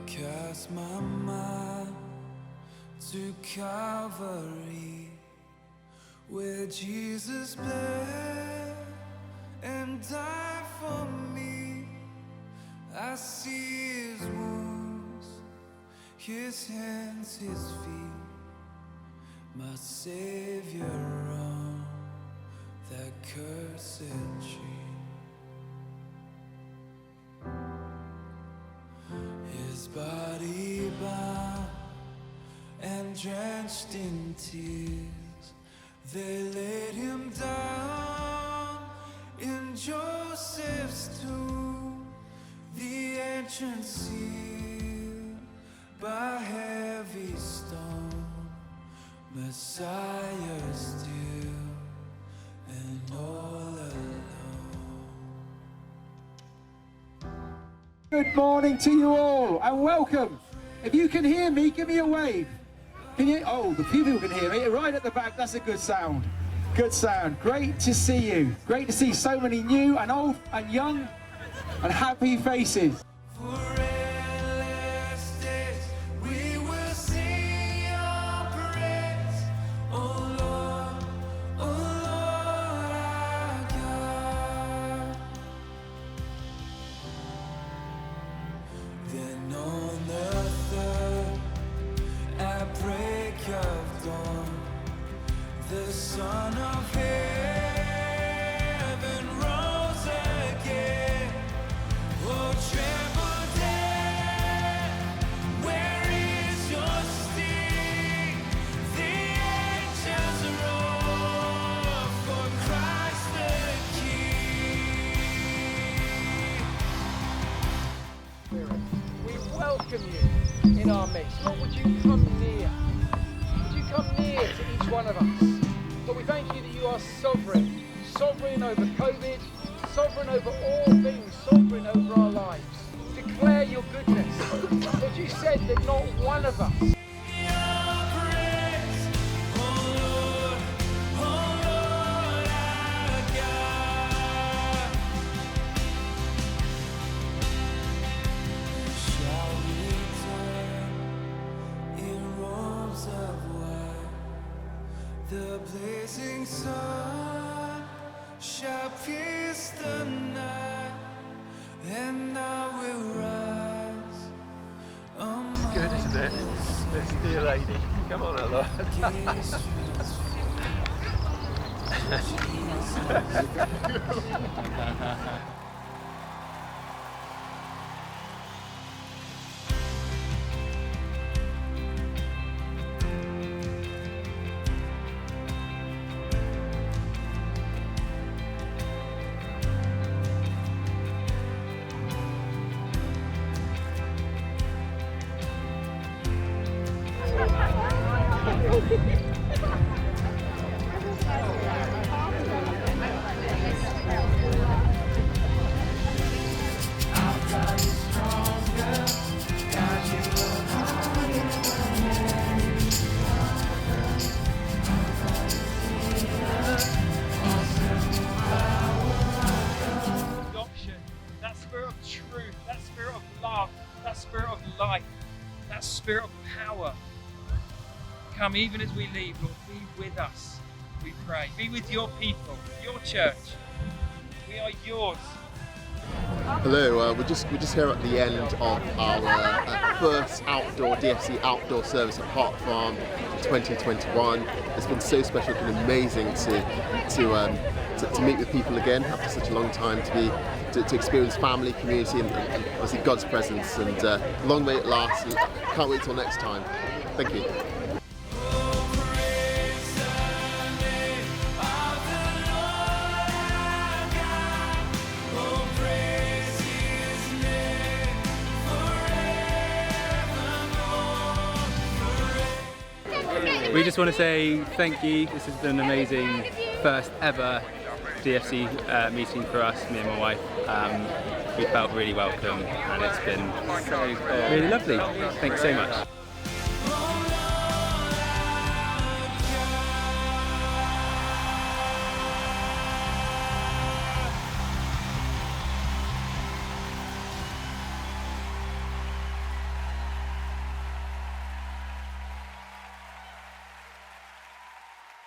cast my mind to Calvary, where Jesus bled and died for me. I see his wounds, his hands, his feet, my Savior on that cursed tree. His body bound and drenched in tears, they laid him down in Joseph's tomb, the entrance sealed by heavy stone, Messiah still and all alone. Good morning to you all and welcome. If you can hear me, give me a wave. Can you? Oh, the few people can hear me. Right at the back, that's a good sound. Good sound. Great to see you. Great to see so many new and old and young and happy faces. The Son of Heaven rose again. Oh, tremble death, where is your sting? The angels roar for Christ the King. We welcome you in our midst. Lord, would you come near? Would you come near to each one of us? But we thank you that you are sovereign, sovereign over COVID, sovereign over all things, sovereign over our lives. Declare your goodness. But you said that not one of us the blazing sun shall pierce the night, and I will rise. Good, isn't it? This dear lady. Come on, Ella. that spirit of truth, that spirit of love, that spirit of life, that spirit of power. Come even as we leave, Lord, be with us, we pray. Be with your people, your church. We are yours. Hello, we're just here at the end of our first outdoor DFC outdoor service at Park Farm 2021. It's been so special and amazing to meet with people again after such a long time, to experience family, community, and obviously God's presence. And long may it last. And can't wait till next time. Thank you. We just want to say thank you. This has been an amazing first ever DFC meeting for us, me and my wife. We felt really welcome and it's been really lovely. Thanks so much.